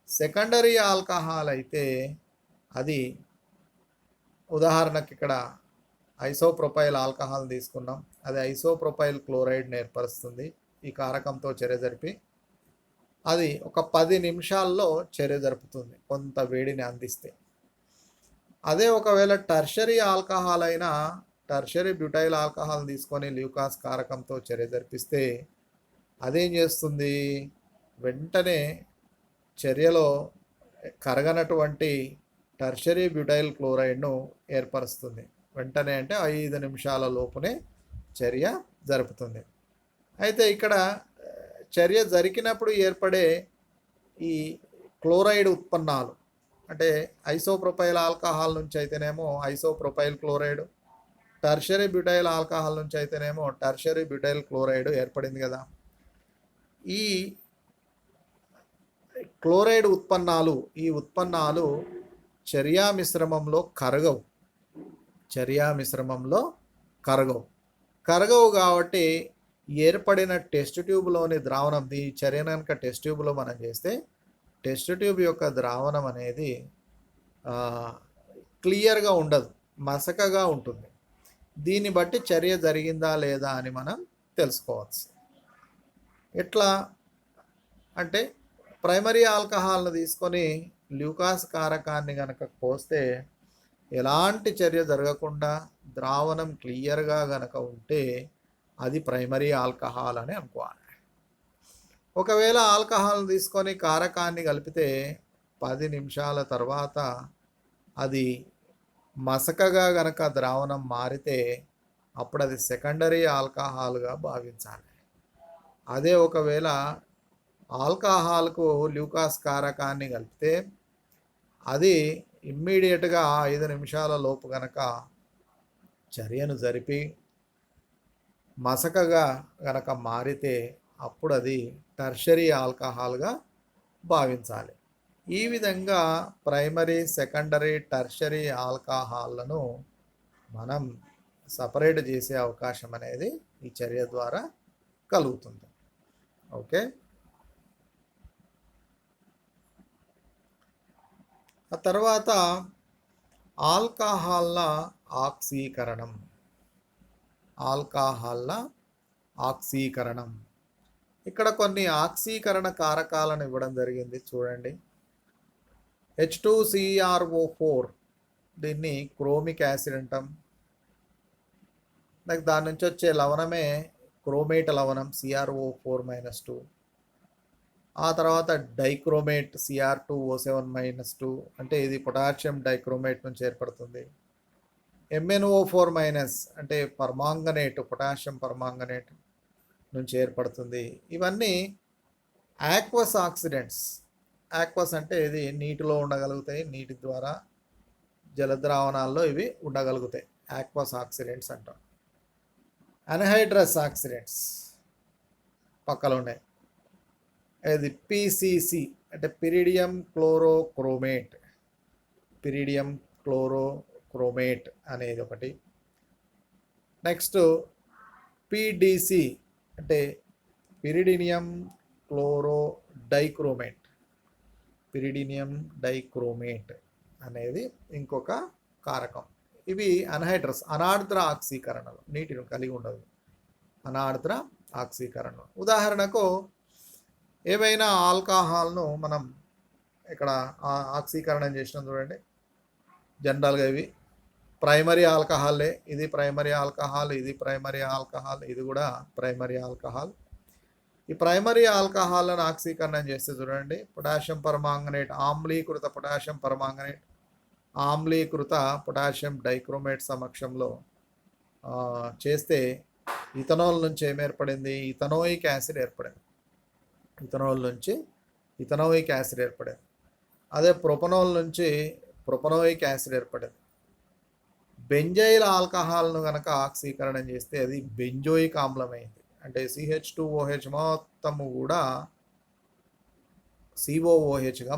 S1: సెకండరీ ఆల్కహాల్ అయితే అది, ఉదాహరణకి ఇక్కడ ఐసోప్రొపైల్ ఆల్కహాల్ తీసుకున్నాం, అది ఐసోప్రొపైల్ క్లోరైడ్ని ఏర్పరుస్తుంది ఈ కారకంతో చర్య జరిపి. అది ఒక 10 నిమిషాల్లో చర్య జరుపుతుంది కొంత వేడిని అందిస్తే. అదే ఒకవేళ టర్షరీ ఆల్కహాల్ అయినా, టర్షరీ బ్యూటైల్ ఆల్కహాల్ తీసుకొని ల్యూకాస్ కారకంతో చర్య జరిపిస్తే అదేం చేస్తుంది, వెంటనే చర్యలో కరగనటువంటి టర్షరీ బ్యూటైల్ క్లోరైడ్ను ఏర్పరుస్తుంది. వెంటనే అంటే 5 నిమిషాల లోపునే చర్య జరుపుతుంది. అయితే ఇక్కడ చర్య జరిగినప్పుడు ఏర్పడే ఈ క్లోరైడ్ ఉత్పన్నాలు, అంటే ఐసోప్రొపైల్ ఆల్కహాల్ నుంచి అయితేనేమో isopropyl chloride, tertiary butyl alcohol నుంచి అయితేనేమో టర్షరీ బ్యూటైల్ క్లోరైడ్ ఏర్పడింది కదా. ఈ క్లోరైడ్ ఉత్పన్నాలు, ఈ ఉత్పన్నాలు చర్యా మిశ్రమంలో కరగవు. చర్యా మిశ్రమంలో కరగవు కాబట్టి ఏర్పడిన టెస్ట్ ట్యూబ్లోని ద్రావణం, ఈ చర్యను కనుక టెస్ట్ ట్యూబ్లో మనం చేస్తే టెస్ట్ ట్యూబ్ యొక్క ద్రావణం అనేది క్లియర్గా ఉండదు, మసకగా ఉంటుంది. దీన్ని బట్టి చర్య జరిగిందా లేదా అని మనం తెలుసుకోవచ్చు. ఎట్లా అంటే ప్రైమరీ ఆల్కహాల్ను తీసుకొని ల్యూకాస్ కారకాన్ని కనుక పోస్తే ఎలాంటి చర్య జరగకుండా ద్రావణం క్లియర్గా కనుక ఉంటే అది ప్రైమరీ ఆల్కహాల్ అని అనుకోవాలి. ఒకవేళ ఆల్కహాల్ తీసుకొని కారకాన్ని కలిపితే 10 నిమిషాల తర్వాత అది మసకగా గనక ద్రావణం మారితే అప్పుడు అది సెకండరీ ఆల్కహాల్గా భావించాలి. అదే ఒకవేళ ఆల్కహాల్కు ల్యూకాస్ కారకాన్ని కలిపితే అది ఇమ్మీడియట్గా 5 నిమిషాల లోపు గనక చర్యను జరిపి మసకగా గనక మారితే అప్పుడు అది టర్షరీ ఆల్కహాల్గా భావించాలి. ఈ విధంగా ప్రైమరీ, సెకండరీ, టర్షరీ ఆల్కహాల్లను మనం సపరేట్ చేసే అవకాశం అనేది ఈ చర్య ద్వారా కలుగుతుంది. ఓకే. ఆ తర్వాత ఆల్కహాల్ల ఆక్సీకరణం. ఇక్కడ కొన్ని ఆక్సీకరణ కారకాలను ఇవ్వడం జరిగింది చూడండి. H2CrO4, దీన్ని క్రోమిక్ యాసిడ్ అంటాం. దాని నుంచి వచ్చే లవణమే క్రోమేట్ లవణం CrO4-2. ఆ తర్వాత డైక్రోమేట్ Cr2O7-2, అంటే ఇది పొటాషియం డైక్రోమేట్ నుంచి ఏర్పడుతుంది. MnO4- అంటే పర్మాంగనేట్, పొటాషియం పర్మాంగనేట్ నుంచి ఏర్పడుతుంది. ఇవన్నీ ఆక్వస్ ఆక్సిడెంట్స్. ఆక్వస్ అంటే ఇది నీటిలో ఉండగలుగుతాయి, నీటి ద్వారా జలద్రావణాల్లో ఇవి ఉండగలుగుతాయి, ఆక్వస్ ఆక్సిడెంట్స్ అంటాం. అన్హైడ్రస్ ఆక్సిడెంట్స్ పక్కలో ఉన్నాయి. ఇది PCC అంటే పిరిడియం క్లోరోక్రోమేట్ అనేది ఒకటి. నెక్స్ట్ PDC అంటే పిరిడినియం డైక్రోమేట్ అనేది ఇంకొక కారకం. ఇవి అన్హైడ్రస్, అనార్ద్ర ఆక్సీకరణలు, నీటిని కలిగి ఉండదు, అనార్ద్ర ఆక్సీకరణలు. ఉదాహరణకు ఏవైనా ఆల్కహాల్ను మనం ఇక్కడ ఆక్సీకరణం చేసినాం చూడండి. జనరల్గా ఇవి ప్రైమరీ ఆల్కహాలే. ఇది ప్రైమరీ ఆల్కహాల్, ఇది ప్రైమరీ ఆల్కహాల్, ఇది కూడా ప్రైమరీ ఆల్కహాల్. ఈ ప్రైమరీ ఆల్కహాల్లను ఆక్సీకరణం చేస్తే చూడండి, పొటాషియం పర్మాంగనేట్, ఆమ్లీకృత పొటాషియం పర్మాంగనేట్, ఆమ్లీకృత పొటాషియం డైక్రోమేట్ సమక్షంలో చేస్తే ఇథనాల్ నుంచి ఏమేర్పడింది, ఇథనోయిక్ యాసిడ్ ఏర్పడింది. ఇథనాల్ నుంచి ఇథనోయిక్ యాసిడ్ ఏర్పడింది. అదే ప్రొపనాల్ నుంచి ప్రొపనోయిక్ యాసిడ్ ఏర్పడింది. బెంజైల్ ఆల్కహాల్ను కనుక ఆక్సీకరణం చేస్తే అది బెంజోయిక్ ఆమ్లమైంది. అంటే CH2OH మొత్తము కూడా COOHగా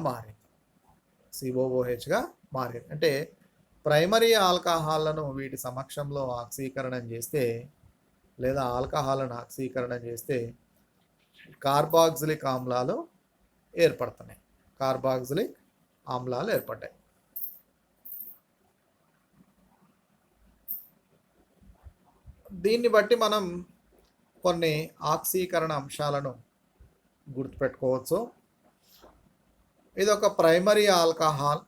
S1: మారింది. అంటే ప్రైమరీ ఆల్కహాల్లను వీటి సమక్షంలో ఆక్సీకరణం చేస్తే లేదా ఆల్కహాల్ను ఆక్సీకరణం చేస్తే కార్బాక్సిలిక్ ఆమ్లాలు ఏర్పడుతున్నాయి. కార్బాక్సిలిక్ ఆమ్లాలు ఏర్పడ్డాయి. దీన్ని బట్టి మనం కొన్ని ఆక్సీకరణ అంశాలను గుర్తుపెట్టుకోవచ్చు. ఇది ఒక ప్రైమరీ ఆల్కహాల్.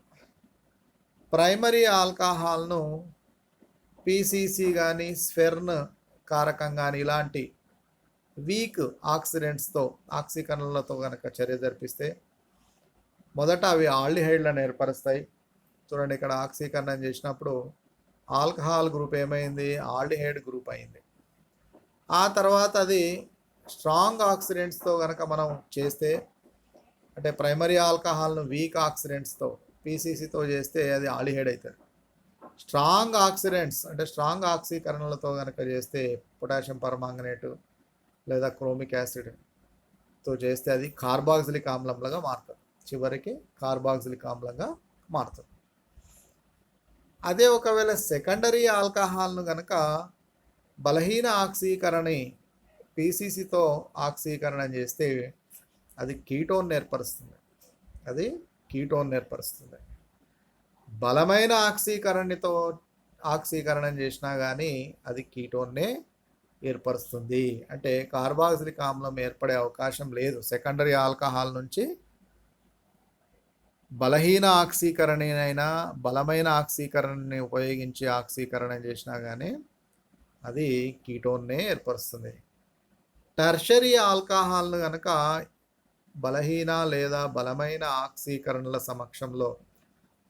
S1: ప్రైమరీ ఆల్కహాల్ను పీసీసీ కానీ స్ఫెర్న్ కారకం కానీ ఇలాంటి వీక్ ఆక్సిడెంట్స్తో ఆక్సీకరణలతో కనుక చర్య జరిపిస్తే మొదట అవి ఆల్డిహైడ్లను ఏర్పరుస్తాయి. చూడండి, ఇక్కడ ఆక్సీకరణం చేసినప్పుడు ఆల్కహాల్ గ్రూప్ ఏమైంది? ఆల్డిహైడ్ గ్రూప్ అయింది. ఆ తర్వాత అది స్ట్రాంగ్ ఆక్సిడెంట్స్తో కనుక మనం చేస్తే, అంటే ప్రైమరీ ఆల్కహాల్ను వీక్ ఆక్సిడెంట్స్తో పీసీసీతో చేస్తే అది ఆల్డిహైడ్ అవుతుంది. స్ట్రాంగ్ ఆక్సిడెంట్స్ అంటే స్ట్రాంగ్ ఆక్సీకరణలతో కనుక చేస్తే పొటాషియం పర్మాంగనేటు లేదా క్రోమిక్ యాసిడ్తో చేస్తే అది కార్బాక్సిలిక్ ఆమ్లంగా మారుతుంది. చివరికి కార్బాక్సిలిక్ ఆమ్లంగా మారుతుంది. అదే ఒకవేళ సెకండరీ ఆల్కహాల్ను కనుక బలహీన ఆక్సీకరణి పీసీసీతో ఆక్సీకరణం చేస్తే అది కీటోన్ ఏర్పరుస్తుంది. బలమైన ఆక్సీకరణితో ఆక్సీకరణం చేసినా కానీ అది కీటోన్నే ఏర్పరుస్తుంది. అంటే కార్బాక్సిలిక్ ఆమ్లం ఏర్పడే అవకాశం లేదు. సెకండరీ ఆల్కహాల్ నుంచి బలహీన ఆక్సీకరణైనా బలమైన ఆక్సీకరణని ఉపయోగించి ఆక్సీకరణం చేసినా కానీ అది కీటోన్నే ఏర్పరుస్తుంది. టర్షరీ ఆల్కహాల్ను కనుక బలహీన లేదా బలమైన ఆక్సీకరణల సమక్షంలో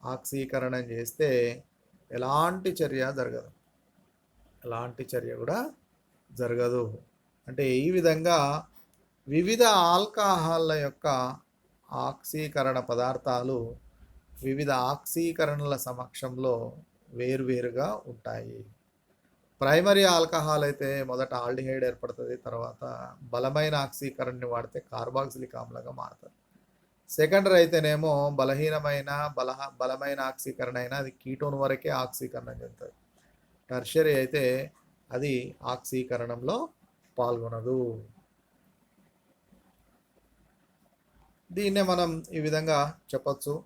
S1: ఆక్సీకరణం చేస్తే ఎలాంటి చర్య కూడా జరగదు. అంటే ఈ విధంగా వివిధ ఆల్కహాల్ల యొక్క ఆక్సీకరణ పదార్థాలు వివిధ ఆక్సీకరణల సమక్షంలో వేరువేరుగా ఉంటాయి. ప్రైమరీ ఆల్కహాల్ అయితే మొదట ఆల్డిహైడ్ ఏర్పడుతుంది, తర్వాత బలమైన ఆక్సీకరణని వాడితే కార్బాక్సిలిక్ ఆమ్లంగా మారుతుంది. సెకండరీ అయితేనేమో బలమైన ఆక్సీకరణ అయినా అది కీటోన్ వరకే ఆక్సీకరణం చెందుతుంది. టర్షరీ అయితే అది ఆక్సీకరణంలో పాల్గొనదు. దీన్నే మనం ఈ విధంగా చెప్పచ్చు.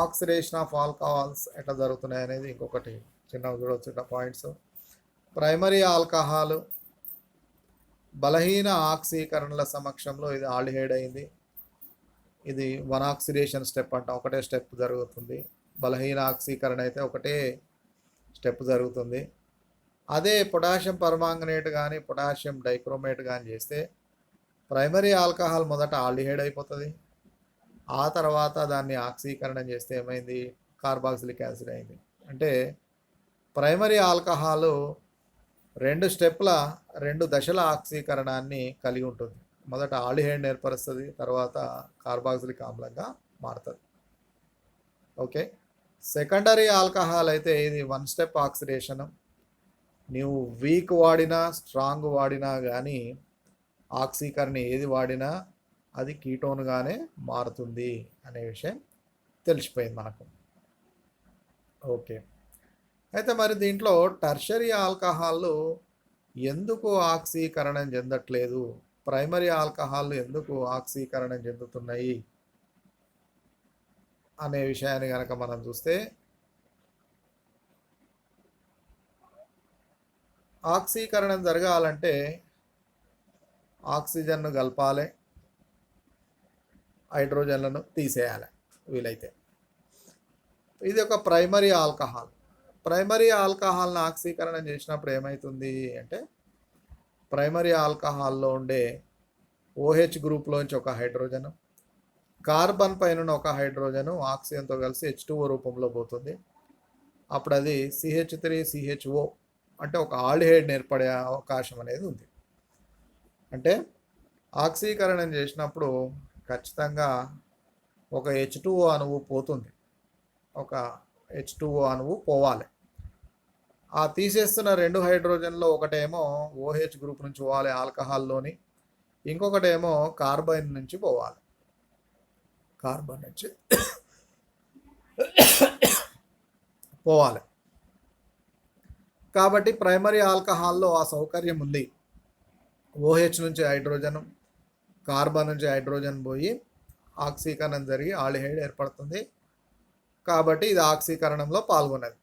S1: ఆక్సిడేషన్ ఆఫ్ ఆల్కహాల్స్ ఎట్లా జరుగుతున్నాయి అనేది ఇంకొకటి చిన్న పాయింట్స్. ప్రైమరీ ఆల్కహాల్ బలహీన ఆక్సీకరణల సమక్షంలో ఇది ఆల్డిహైడ్ అయింది. ఇది వన్ ఆక్సిడేషన్ స్టెప్ అంట, ఒకటే స్టెప్ జరుగుతుంది. బలహీన ఆక్సీకరణ అయితే ఒకటే స్టెప్ జరుగుతుంది. అదే పొటాషియం పర్మాంగనేట్ కానీ పొటాషియం డైక్రోమేట్ కానీ చేస్తే ప్రైమరీ ఆల్కహాల్ మొదట ఆల్డిహైడ్ అయిపోతుంది. ఆ తర్వాత దాన్ని ఆక్సీకరణం చేస్తే ఏమైంది? కార్బాక్సిలిక్ యాసిడ్ అయింది. అంటే ప్రైమరీ ఆల్కహాల్ రెండు దశల ఆక్సీకరణాన్ని కలిగి ఉంటుంది. మొదట ఆల్డిహైడ్ ఏర్పరుస్తుంది, తర్వాత కార్బాక్సిలిక్ ఆమ్లంగా మారుతుంది. ఓకే, సెకండరీ ఆల్కహాల్ అయితే ఇది వన్ స్టెప్ ఆక్సిడేషన్. నీవు వీక్ వాడినా స్ట్రాంగ్ వాడినా కానీ ఆక్సీకరణ ఏది వాడినా అది కీటోన్గానే మారుతుంది అనే విషయం తెలిసిపోయింది మనకు. ఓకే, అయితే మరి దీంట్లో టర్షరీ ఆల్కహాల్లు ఎందుకు ఆక్సీకరణం చెందట్లేదు, ప్రైమరీ ఆల్కహాల్లు ఎందుకు ఆక్సీకరణం చెందుతున్నాయి అనే విషయాన్ని కనుక మనం చూస్తే, ఆక్సీకరణం జరగాలంటే ఆక్సిజన్ను కలపాలి, హైడ్రోజన్లను తీసేయాలి వీలైతే. ఇది ఒక ప్రైమరీ ఆల్కహాల్. ప్రైమరీ ఆల్కహాల్ని ఆక్సీకరణం చేసినప్పుడు ఏమవుతుంది అంటే, ప్రైమరీ ఆల్కహాల్లో ఉండే OH గ్రూప్లోంచి ఒక హైడ్రోజను, కార్బన్ పైన ఒక హైడ్రోజను ఆక్సిజన్తో కలిసి H2O రూపంలో పోతుంది. అప్పుడు అది CH3CHO అంటే ఒక ఆల్డిహైడ్ ఏర్పడే అవకాశం అనేది ఉంది. అంటే ఆక్సీకరణం చేసినప్పుడు ఖచ్చితంగా ఒక H2O అణువు పోతుంది, ఒక H2O అణువు పోవాలి. ఆ తీసేస్తున్న రెండు హైడ్రోజన్లో ఒకటేమో OH గ్రూప్ నుంచి పోవాలి ఆల్కహాల్లోని, ఇంకొకటేమో కార్బన్ నుంచి పోవాలి. కార్బన్ నుంచి పోవాలి. కాబట్టి ప్రైమరీ ఆల్కహాల్లో ఆ సౌకర్యం ఉంది. ఓహెచ్ నుంచి హైడ్రోజన్, కార్బన్ నుంచి హైడ్రోజన్ పోయి ఆక్సీకరణం జరిగి ఆల్డిహైడ్ ఏర్పడుతుంది. కాబట్టి ఇది ఆక్సీకరణంలో పాల్గొన్నది.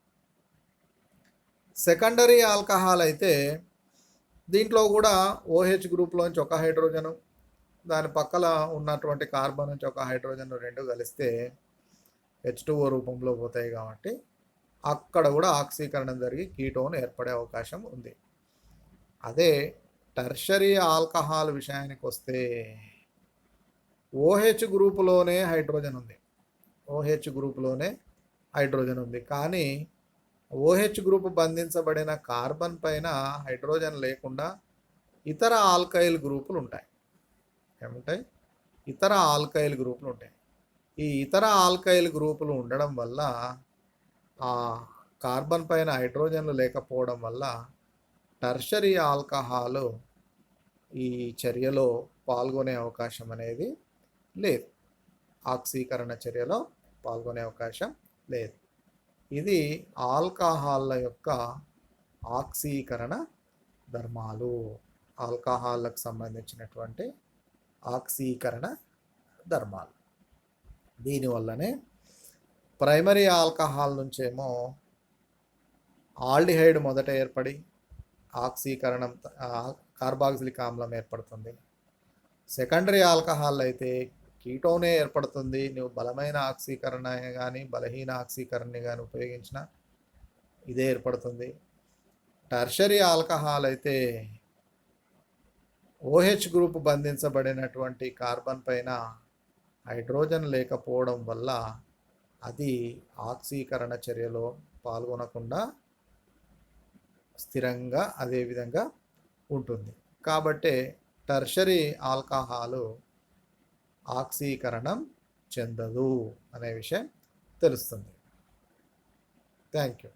S1: సెకండరీ ఆల్కహాల్ అయితే దీంట్లో కూడా ఓహెచ్ గ్రూప్లోంచి ఒక హైడ్రోజను, దాని పక్కల ఉన్నటువంటి కార్బన్ నుంచి ఒక హైడ్రోజన్ రెండు కలిస్తే H2O రూపంలో పోతాయి. కాబట్టి అక్కడ కూడా ఆక్సీకరణం జరిగి కీటోన్ ఏర్పడే అవకాశం ఉంది. అదే టెర్షరీ ఆల్కహాల్ విషయానికి వస్తే ఓహెచ్ గ్రూపులోనే హైడ్రోజన్ ఉంది. ఓహెచ్ గ్రూపులోనే హైడ్రోజన్ ఉంది. కానీ ఓహెచ్ గ్రూప్ బంధించబడిన కార్బన్ పైన హైడ్రోజన్ లేకుండా ఇతర ఆల్కైల్ గ్రూపులు ఉంటాయి. ఏముంటాయి? ఇతర ఆల్కైల్ గ్రూపులు ఉంటాయి. ఈ ఇతర ఆల్కైల్ గ్రూపులు ఉండడం వల్ల ఆ కార్బన్ పైన హైడ్రోజన్లు లేకపోవడం వల్ల టెర్షరీ ఆల్కహాల్ ఈ చర్యలో పాల్గొనే అవకాశం అనేది లేదు. ఆక్సీకరణ చర్యలో పాల్గొనే అవకాశం లేదు. ఇది ఆల్కహాల్ల యొక్క ఆక్సీకరణ ధర్మాలు. ఆల్కహాల్లకు సంబంధించినటువంటి ఆక్సీకరణ ధర్మాలు. దీనివల్లనే ప్రైమరీ ఆల్కహాల్ నుంచేమో ఆల్డిహైడ్ మొదట ఏర్పడి ఆక్సీకరణం కార్బాక్సిలిక్ ఆమ్లం ఏర్పడుతుంది. సెకండరీ ఆల్కహాల్ అయితే కీటోనే ఏర్పడుతుంది. నువ్వు బలమైన ఆక్సీకరణ కానీ బలహీన ఆక్సీకరణని కానీ ఉపయోగించిన ఇదే ఏర్పడుతుంది. టెర్షరీ ఆల్కహాల్ అయితే ఓహెచ్ గ్రూప్ బంధించబడినటువంటి కార్బన్ పైన హైడ్రోజన్ లేకపోవడం వల్ల అది ఆక్సీకరణ చర్యలో పాల్గొనకుండా స్థిరంగా అదే విధంగా ఉంటుంది. కాబట్టి టెర్షరీ ఆల్కహాలు ఆక్సీకరణం చెందదు అనే విషయం తెలుస్తుంది. Thank you.